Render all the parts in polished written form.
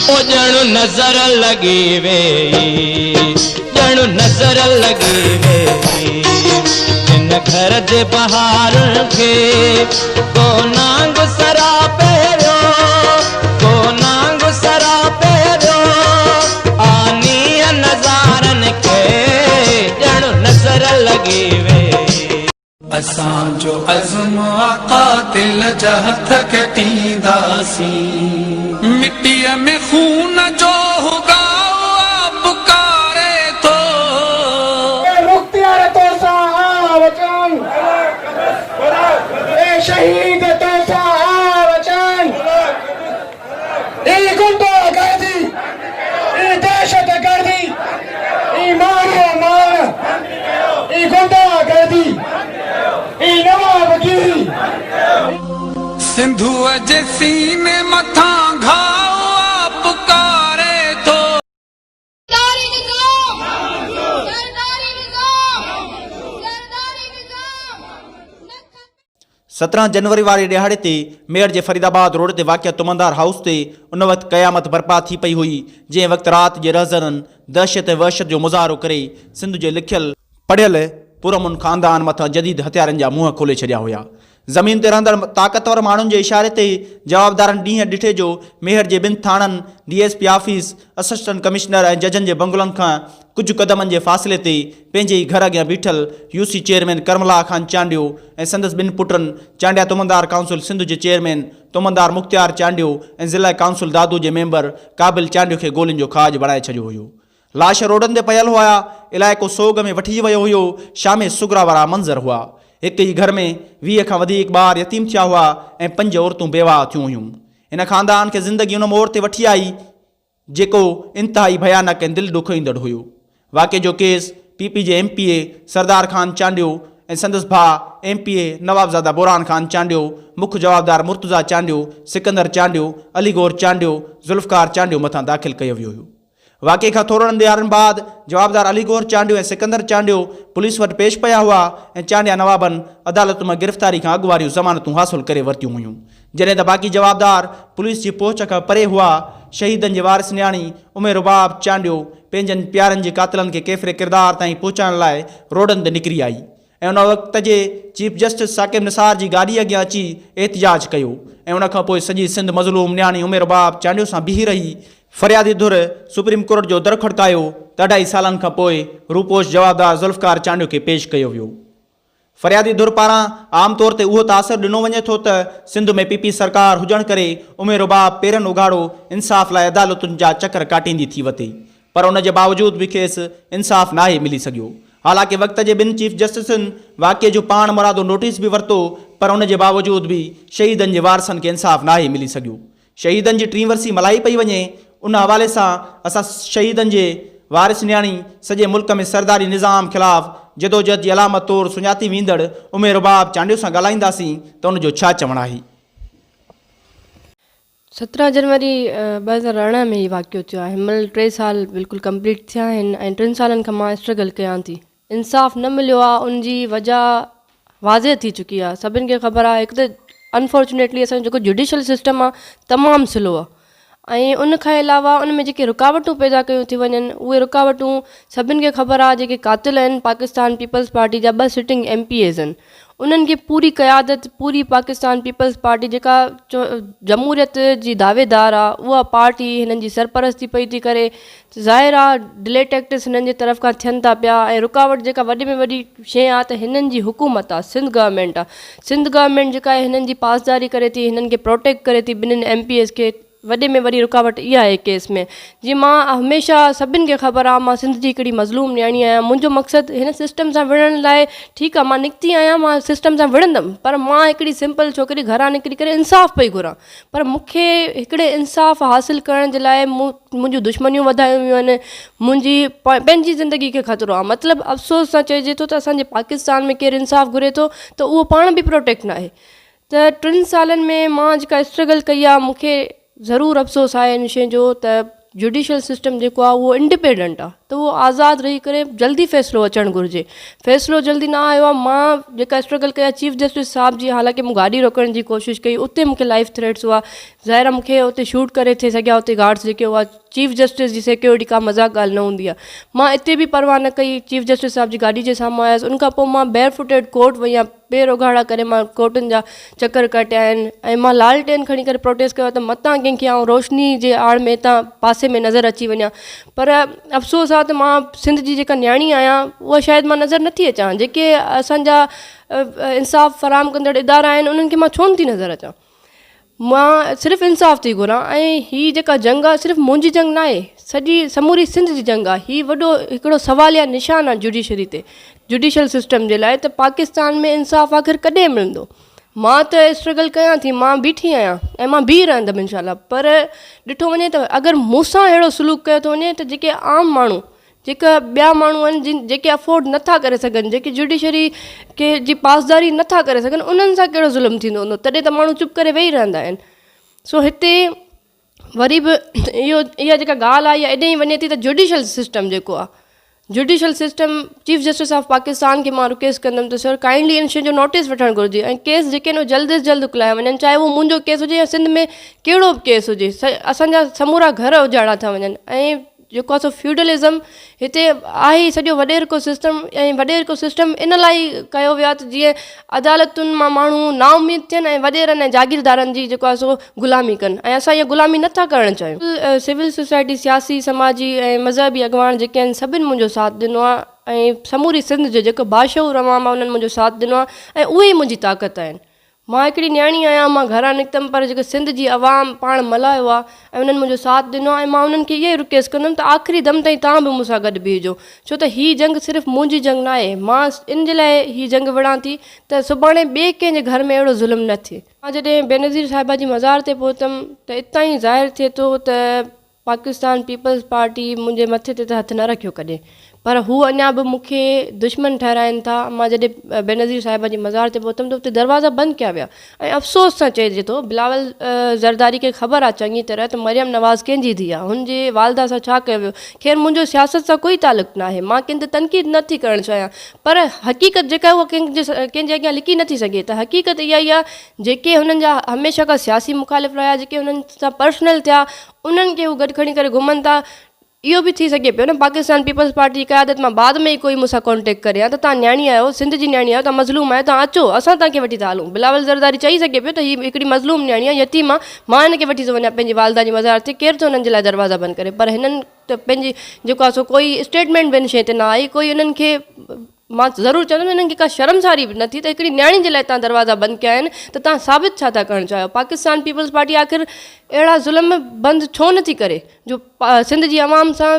ओ ॼण नज़र लगी वे, ॼण नज़र लगी वे इन घर जे बहार के को नांग सरा पहिरियो, को नांग सरा पहिरियो आनी नज़ारन के ॼण नज़र लगी वे। असां जो अज़्म क़ातिल जा हथ कटींदासी, मिट्टीअ में खून जो हुगाओ पुकारे तो मुख्तियार तो सा वचन, ए शहीद तो सा वचन, ई गुंडागर्दी, ई दहशतगर्दी, ई मारो मान, ई गुंडागर्दी, ई नवाबगिरी सिंधुअ जे सीने मथां घाव पुकारे तो। 17 जनवरी वारे ॾिहाड़े ते मेयर जे फरीदाबाद रोड ते वाक़िआ तुमंदार हाउस ते उन वक़्तु क़यामत बर्पा थी पई हुई, जंहिं वक़्तु राति जे रहज़रनि दहशत ऐं वहशत जो मुज़ाहिरो करे सिंध जे लिखियल पढ़ियल पुरमुन ख़ानदान मथां जदीद हथियारनि जा मुंहं खोले छॾिया हुआ। ज़मीन ते रहंदड़ ताक़तवर माण्हुनि जे इशारे ते जवाबदारनि ॾींहं ॾिठे जो मेयर जे ॿिनि थाणनि, DSP ऑफिस, असिस्टेंट कमिश्नर ऐं जजनि जे बंगलनि खां कुझु क़दमनि जे फ़ासिले ते पंहिंजे ई घर अॻियां बीठल UC चेयरमैन करमला ख़ान चांडियो ऐं संदसि ॿिनि पुटनि चांडिया तुमंदार काउंसिल सिंध जे चेयरमैन तुमंदार मुख़्तियार चांडियो ऐं ज़िला काउंसिल दादू जे मेंबर काबिल चांडियो खे गोलियुनि जो खाज बणाए छॾियो हुयो। लाश रोडनि ते पयल हुआ, इलाइक़ो सोग में वठी वियो हुयो, शामे सुगरा वारा मंज़र हुआ। हिक ई घर में 20 खां वधीक ॿार यतीम थिया हुआ ऐं 5 औरतूं बेवाह थियूं हुयूं। इन ख़ानदान खे ज़िंदगी उन मोड़ ते वठी आई जेको इंतिहाई भयानक ऐं दिलि ॾुखोईंदड़ हुयो। वाक़े जो केस PP जे MPA सरदार ख़ान चांडियो ऐं संदसि भाउ MPA नवाबज़ादा बुरहान ख़ान चांडियो, मुख्य जवाबदार मुर्तज़ा चांडियो, सिकंदर चांडियो, अलीगौर चांडियो, ज़ुल्फ़कार चांडियो मथां दाख़िल कयो वियो हुयो। वाक़े खां थोरनि ॾियारनि बाद जवाबदार अलीगौर चांडियो ऐं सिकंदर चांडियो पुलिस वटि पेश पिया हुआ ऐं चांडिया नवाबनि अदालत में गिरफ़्तारी खां अॻु वारियूं ज़मानतूं हासिलु करे वरितियूं हुयूं। जॾहिं त बाक़ी जवाबदार पुलिस जी पहुच खां परे हुआ, शहीदनि जे वारिस न्याणी उमे रुबाब चांडियो पंहिंजनि प्यारनि जे कातिलनि खे केतिरे किरदार ताईं पहुचाइण लाइ रोडनि ते निकिरी आई ऐं उन वक़्त जे चीफ जस्टिस साकिब निसार जी गाॾी अॻियां अची एहतिजाज कयो ऐं उनखां पोइ सॼी सिंध मज़लूम न्याणी उमे रुबाब चांडियो सां बीही रही फरियादी धुर सुप्रीम कोर्ट जो दर खड़कायो त 2.5 सालनि खां पोइ रूपोश जवाबदार ज़ुल्फ़कार चांडियो खे पेश कयो वियो। फरियादी धुर पारां आमतौर ते उहो तासर ॾिनो वञे थो त सिंध में PP सरकार हुजण करे उमे रुबाब पेरनि उघाड़ो इंसाफ़ लाइ अदालतुनि जा चकर काटींदी थी वते, पर उन जे बावजूद बि खेसि इंसाफ़ नाहे मिली सघियो। हालांकि वक़्त जे 2 चीफ जस्टिसनि वाक़े जो पाण मुरादो नोटिस बि वरितो, पर उन जे बावजूद बि शहीदनि जे वारसनि खे इंसाफ़ नाहे मिली सघियो। शहीदनि जी टीं वरसी मल्हाई पई वञे, उन हवाले सां असां शहीदनि जे वारिस न्याणी सॼे मुल्क में सरदारी निज़ाम ख़िलाफ़ जदोजहद जी अलामत तौरु सुञाती वेंदड़ उमे रुबाब चांडियो सां ॻाल्हाईंदासीं त उनजो छा चवणु आहे। 17 जनवरी 2018 में ही वाक़ियो थियो आहे। हिनमहिल 3 साल बिल्कुलु कंप्लीट थिया आहिनि ऐं 3 सालनि खां मां स्ट्रगल कयां थी। इंसाफ़ न मिलियो आहे, उनजी वजह वाज़े थी चुकी आहे, सभिनि खे ख़बर आहे। हिकु त अनफॉर्चुनेटली असांजो जेको जुडिशल सिस्टम आहे तमामु स्लो आहे ऐं उन खां अलावा उन में जेके रुकावटूं पैदा कयूं थी वञनि, उहे रुकावटूं सभिनि खे ख़बर आहे। जेके कातिल आहिनि पाकिस्तान पीपल्स पार्टी जा 2 सिटिंग MPAs आहिनि, उन्हनि खे पूरी क़यादत पूरी पाकिस्तान पीपल्स पार्टी जेका जमहूरियत जी दावेदार आहे उहा पार्टी हिननि जी सरपरस्ती पई थी करे। ज़ाहिर आहे डिले टैक्टिस हिननि जे तरफ़ खां थियनि था पिया ऐं रुकावट जेका वॾे में वॾी शइ आहे त हिननि जी हुकूमत आहे, सिंध गवर्नमेंट आहे। सिंध गवर्नमेंट जेका आहे हिननि जी पासदारी करे थी, हिननि खे प्रोटेक्ट करे थी, 2 MPAs खे। वॾे में वॾी रुकावट इहा आहे केस में। जीअं मां हमेशह सभिनि खे ख़बर आहे मां सिंध जी हिकिड़ी मज़लूम न्याणी आहियां। मुंहिंजो मक़सदु हिन सिस्टम सां विढ़ण लाइ, ठीकु आहे मां निकिती आहियां, मां सिस्टम सां विढ़ंदमि, पर मां हिकिड़ी सिंपल छोकिरी घरां निकिरी करे इंसाफ़ पई घुरां। पर मूंखे हिकिड़े इंसाफ़ हासिलु करण जे लाइ मुंहिंजूं दुश्मनियूं वधायूं वियूं आहिनि, मुंहिंजी पंहिंजी ज़िंदगी खे ख़तरो आहे। मतिलबु अफ़सोस सां चइजे थो त असांजे पाकिस्तान में केरु इंसाफ़ घुरे थो त उहो पाण बि प्रोटेक्ट न आहे। त 3 सालनि में मां जेका स्ट्रगल कई आहे, मूंखे ज़रूरु अफ़सोस आहे इन शइ जो त जुडिशल सिस्टम जेको आहे उहो इंडिपेंडेंट आहे। त उहो आज़ादु रही करे जल्दी फ़ैसिलो अचणु घुरिजे। फ़ैसिलो जल्दी न आयो आहे। मां जेका स्ट्रगल कया चीफ जस्टिस साहिब जी, हालांकि मूं गाॾी रोकण जी कोशिशि कई, उते मूंखे लाइफ थ्रेट्स हुआ, ज़ाहिर आहे मूंखे उते शूट करे थिए सघिया, उते गार्ड्स जेके हुआ। चीफ जस्टिस जी सिक्योरिटी का मज़ाक ॻाल्हि न हूंदी आहे। मां हिते बि परवाह न कई, चीफ जस्टिस साहिब जी गाॾी जे साम्हूं आयसि। उनखां पोइ मां बेयर फुटेड कोर्ट वई आहियां, पेर उघाड़ा करे मां कोर्टनि जा चकर कटिया आहिनि, ऐं मां लालटेन खणी करे प्रोटेस्ट कयो त मतां कंहिंखे आउं रोशनी जे आड़ में हितां पासे में नज़र अची वञा। पर अफ़सोस आहे त मां सिंध जी जेका न्याणी आहियां उहा शायदि मां नज़र नथी अचां। जेके असांजा इंसाफ़ फराहम कंदड़ इदारा आहिनि उन्हनि खे मां छो नथी नज़र अचां। मां सिर्फ़ु इंसाफ़ थी घुरां, ऐं हीअ जेका जंग आहे सिर्फ़ु मुंहिंजी जंग न आहे, सॼी समूरी सिंध जी जंग आहे। हीअ वॾो हिकिड़ो सवालिया निशान आहे जुडिशरी ते, जुडिशल सिस्टम जे लाइ, त पाकिस्तान में इंसाफ़ आख़िर कॾहिं मिलंदो। मां त स्ट्रगल कयां थी, मां बीठी आहियां ऐं मां बीह रहंदमि इनशाला। पर ॾिठो वञे त अगरि मूंसां अहिड़ो सलूक कयो थो वञे त जेके आम माण्हू, जेका ॿिया माण्हू आहिनि जेके अफोर्ड नथा करे सघनि, जेके जुडिशरी के जी पासदारी नथा करे सघनि, उन्हनि सां कहिड़ो ज़ुल्म थींदो हूंदो, तॾहिं त माण्हू चुप करे वेही रहंदा आहिनि। सो हिते वरी बि इहा जेका ॻाल्हि आहे इहा एॾे ई वञे थी त जुडिशल सिस्टम जेको आहे, judicial system, chief justice of Pakistan खे मां रिक्वेस्ट कंदमि त सर काइंडली इन शइ जो नोटिस वठणु घुरिजे, ऐं केस जेके आहिनि जल्द अज़ जल्द उकलाए वञनि, चाहे उहो मुंहिंजो केस हुजे या सिंध में कहिड़ो बि केस हुजे। असांजा समूरा घर उजाड़ा था वञनि, ऐं जेको आहे सो फ्यूडलिज़म हिते आहे सॼो वॾेरको सिस्टम, ऐं वॾेरको सिस्टम इन लाइ कयो वियो आहे त जीअं अदालतुनि मां माण्हू नाउमीद थियनि ऐं वॾेरनि ऐं जागीरदारनि जी जेको आहे सो ग़ुलामी कनि, ऐं असां इहा ग़ुलामी नथा करणु चाहियूं। सिविल सोसाइटी, सियासी, समाजी ऐं मज़हबी अॻवान जेके आहिनि सभिनि मुंहिंजो साथ ॾिनो आहे, ऐं समूरी सिंध जो जेको बाशऊर अवाम आहे उन्हनि मुंहिंजो साथ ॾिनो आहे, ऐं उहे ई मुंहिंजी ताक़त आहिनि। मां हिकिड़ी न्याणी आहियां, मां घरां निकितमि, पर जेको सिंध जी अवाम पाण मल्हायो आहे ऐं उन्हनि मुंहिंजो साथ ॾिनो आहे, ऐं मां उन्हनि खे इहा ई रिक्वेस्ट कंदमि त आख़िरी दम ताईं तव्हां बि मूंसां गॾु बीहजो, छो त हीअ जंग सिर्फ़ु मुंहिंजी जंग न आहे। मां इन जे लाइ हीअ जंग विढ़ां थी त सुभाणे ॿिए कंहिंजे घर में अहिड़ो ज़ुल्म न थिए। मां जॾहिं बेनज़ीर साहिबा जी मज़ार ते पहुतमि त इतां ई ज़ाहिर थिए थो त पाकिस्तान पीपल्स पार्टी मुंहिंजे मथे ते त हथु न रखियो कॾहिं, पर हू अञा बि मूंखे दुश्मन ठहिराइनि था। मां जॾहिं बेनज़ीर साहिबा जी मज़ार ते पहुतमि त उते दरवाज़ा बंदि कया विया, ऐं अफ़सोस सां चइजे थो बिलावल ज़रदारी खे ख़बर आहे चङी तरह त मरियम नवाज़ कंहिंजी धीउ आहे, हुनजे वालदा सां छा कयो वियो। ख़ैर मुंहिंजो सियासत सां कोई तालुक़ु न आहे, मां कंहिं ते तनक़ीद नथी करणु चाहियां, पर हक़ीक़त जेका उहा कंहिंजे अॻियां लिकी नथी सघे। त हक़ीक़त इहा ई आहे, जेके हुननि जा हमेशह खां सियासी मुखालिफ़ रहिया, जेके हुननि सां पर्सनल थिया, उन्हनि खे हू गॾु खणी करे घुमनि था। इहो बि थी सघे पियो न पाकिस्तान पीपल्स पार्टी जी क़यादत मां बाद में ई कोई मूंसां कॉन्टेक्ट करे, या त तव्हां न्याणी आहियो, सिंध जी न्याणी आहियो, तव्हां मज़लूम आहियो, तव्हां अचो, असां तव्हांखे वठी था हलूं। बिलावल ज़रदारी चई सघे पियो त हीअ हिकिड़ी मज़लूम न्याणी आहे, यतीम आहे, मां हिनखे वठी थो वञा पंहिंजी वालदा जी मज़ार ते, केरु थो हुननि जे लाइ दरवाज़ा बंदि करे। पर हिननि त पंहिंजी जेको आहे सो कोई स्टेटमेंट बि हिन शइ ते न आई, कोई उन्हनि खे, मां ज़रूरु चवंदमि हिननि खे का शर्मसारी बि न थी त हिकिड़ी न्याणी जे लाइ तव्हां दरवाज़ा बंदि कया आहिनि, त तव्हां साबित छा था करणु चाहियो। पाकिस्तान पीपल्स पार्टी आख़िर अहिड़ा ज़ुल्म बंदि छो नथी करे जो सिंध जी अवाम सां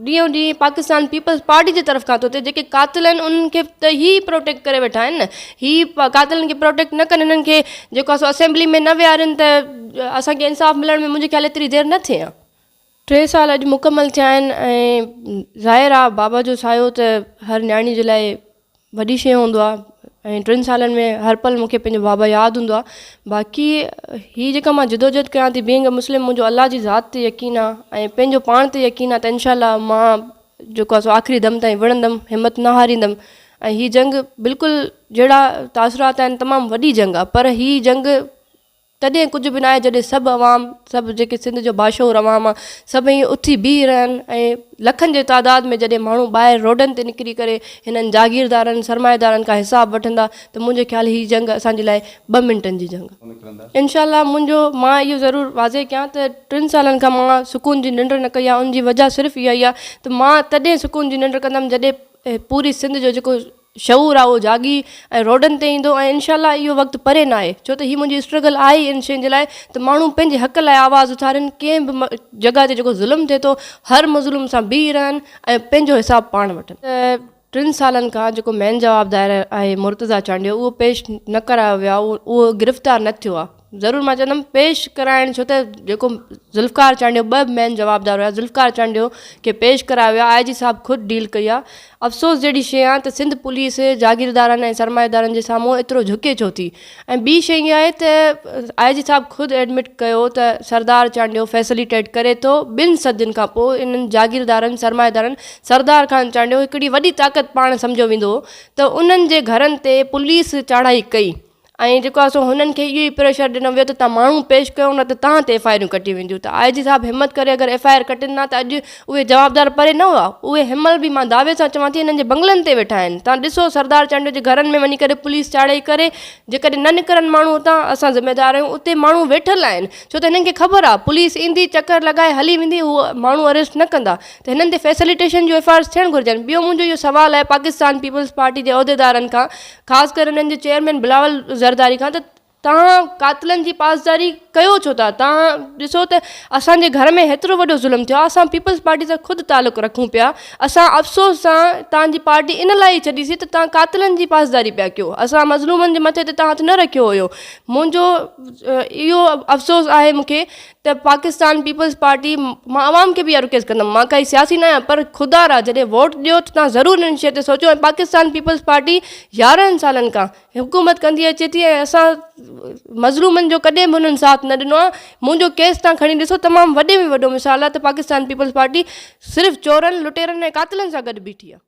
ॾींहों ॾींहुं पाकिस्तान पीपल्स पार्टी जी तरफ़ खां थो थिए। जेके कातिल आहिनि उन्हनि खे त ई प्रोटेक्ट करे वेठा आहिनि न, हीअ कातिलनि खे प्रोटेक्ट न कनि, हिननि खे जेको आहे सो असेंबली में न विहारनि त असांखे इंसाफ़ मिलण में मुंहिंजे ख़्याल एतिरी देरि न थिए। 3 साल अॼु मुकमल थिया आहिनि, ऐं ज़ाहिर आहे बाबा जो सायो त हर न्याणी जे लाइ वॾी शइ हूंदो आहे, ऐं 3 सालनि में हर पल मूंखे पंहिंजो बाबा यादि हूंदो आहे। बाक़ी हीअ जेका मां जिदोजहद कयां थी, बीइंग अ मुस्लिम, मुंहिंजो अलाह जी ज़ात ते यकीन आहे ऐं पंहिंजो पाण ते यकीन आहे त इनशाला मां जेको आहे सो आख़िरी दम ताईं विढ़ंदमि, हिमत न हारींदमि। ऐं हीअ जंग बिल्कुलु जहिड़ा तासुरात आहिनि तमामु वॾी जंग आहे, पर हीअ जंग तॾहिं कुझु बि न आहे जॾहिं सभु अवाम, सभु जेके सिंध जो बाशऊर अवाम आहे, सभई उथी बीह रहनि, ऐं लखनि जे तादाद में जॾहिं माण्हू ॿाहिरि रोडनि ते निकिरी करे हिननि जागीरदारनि सरमाएदारनि खां हिसाब वठंदा, त मुंहिंजे ख़्याल हीअ जंग असांजे लाइ 2 मिंटनि जी जंग। इनशाला मां इहो ज़रूरु वाज़े कयां त 3 सालनि खां मां सुकून जी निंड न कई आहे। उनजी वजह सिर्फ़ु इहा ई आहे त मां तॾहिं सुकून जी निंड कंदमि जॾहिं पूरी सिंध जो जेको शऊर आहे उहो जागी ऐं रोडनि ते ईंदो। ऐं इनशाला इहो वक़्तु परे न आहे, छो त हीअ मुंहिंजी स्ट्रगल आहे इन शयुनि जे लाइ त माण्हू पंहिंजे हक़ लाइ आवाज़ु उथारनि, कंहिं बि जॻह ते जेको ज़ुल्म थिए थो हर मज़लूम सां बीह रहनि ऐं पंहिंजो हिसाबु पाण वठनि। त 3 सालनि खां जेको मेन जवाबदार आहे मुर्तज़ा चांडियो, उहो पेश न करायो वियो आहे, उहो गिरफ़्तार न थियो आहे। ज़रूरु मां चवंदमि पेश कराइण, छो त जेको ज़ुल्फ़कार चांडियो 2 मेन जवाबदार हुया। ज़ुल्फ़कार चांडियो खे पेश करायो वियो, IG साहब ख़ुदि डील कई आहे। अफ़सोस जहिड़ी शइ आहे त सिंध पुलिस जागीरदारनि ऐं सरमाएदारनि जे साम्हूं एतिरो झुके छो थी। ऐं ॿी शइ इहा आहे त IG साहब ख़ुदि एडमिट कयो त सरदार चांडियो फैसिलिटेट करे थो। 2 सदियुनि खां पोइ इन्हनि जागीरदारनि सरमाएदारनि सरदार खान चांडियो हिकिड़ी वॾी ताक़त पाण सम्झो वेंदो त उन्हनि जे घरनि ते पुलिस चढ़ाई कई ऐं जेको आहे सो हुननि खे इहो ई प्रेशर ॾिनो वियो त तव्हां माण्हू पेश कयो न त तव्हां ते FIR कटी वेंदियूं। त IG साहब हिमत करे अगरि FIR कटनि न त अॼु उहे जवाबदार परे न हुआ, उहे हिमल बि मां दावे सां चवां थी हिननि जे बंगलनि ते वेठा आहिनि। तव्हां ॾिसो सरदार चांडियो जे घरनि में वञी करे पुलिस चाढ़ाई करे, जेकॾहिं न निकिरनि माण्हू हुतां असां ज़िम्मेदार आहियूं, उते माण्हू वेठल आहिनि छो त हिननि खे ख़बर आहे पुलिस ईंदी चकर लॻाए हली वेंदी, उहो माण्हू अरेस्ट न कंदा। त हिननि ते फैसिलिटेशन जो FIR थियणु घुरिजनि। ॿियो मुंहिंजो इहो सुवालु आहे पाकिस्तान पीपल्स पार्टी जे उहिदेदारनि खां, ख़ासि करे हुननि जे चेयरमैन बिलावल ज़रदारी खां, त तव्हां कातिलनि जी पासदारी कयो छो था? तव्हां ॾिसो त असांजे घर में हेतिरो वॾो ज़ुल्म थियो आहे, असां पीपल्स पार्टी सां ख़ुदि तालुक़ु रखूं पिया, असां अफ़सोस सां तव्हांजी पार्टी इन लाइ ई छॾीसीं त तव्हां कातिलनि जी पासदारी पिया कयो, असां मज़लूमनि जे मथे ते तव्हां हथु न रखियो हुयो। मुंहिंजो इहो अफ़सोस आहे मूंखे त पाकिस्तान पीपल्स पार्टी, मां आवाम खे बि इहा रिक्वेस्ट कंदमि, मां काई सियासी न आहियां, पर ख़ुदा रा जॾहिं वोट ॾियो त तव्हां ज़रूरु इन शइ ते सोचो। ऐं पाकिस्तान पीपल्स पार्टी 11 सालनि खां हुकूमत कंदी अचे थी ऐं असां मज़लूमनि जो कॾहिं बि हुननि साथ न ॾिनो आहे। मुंहिंजो केस तव्हां खणी ॾिसो, तमामु वॾे में वॾो मिसाल आहे त पाकिस्तान पीपल्स पार्टी सिर्फ़ु चोरनि, लुटेरनि ऐं कातिलनि सां गॾु बीठी आहे।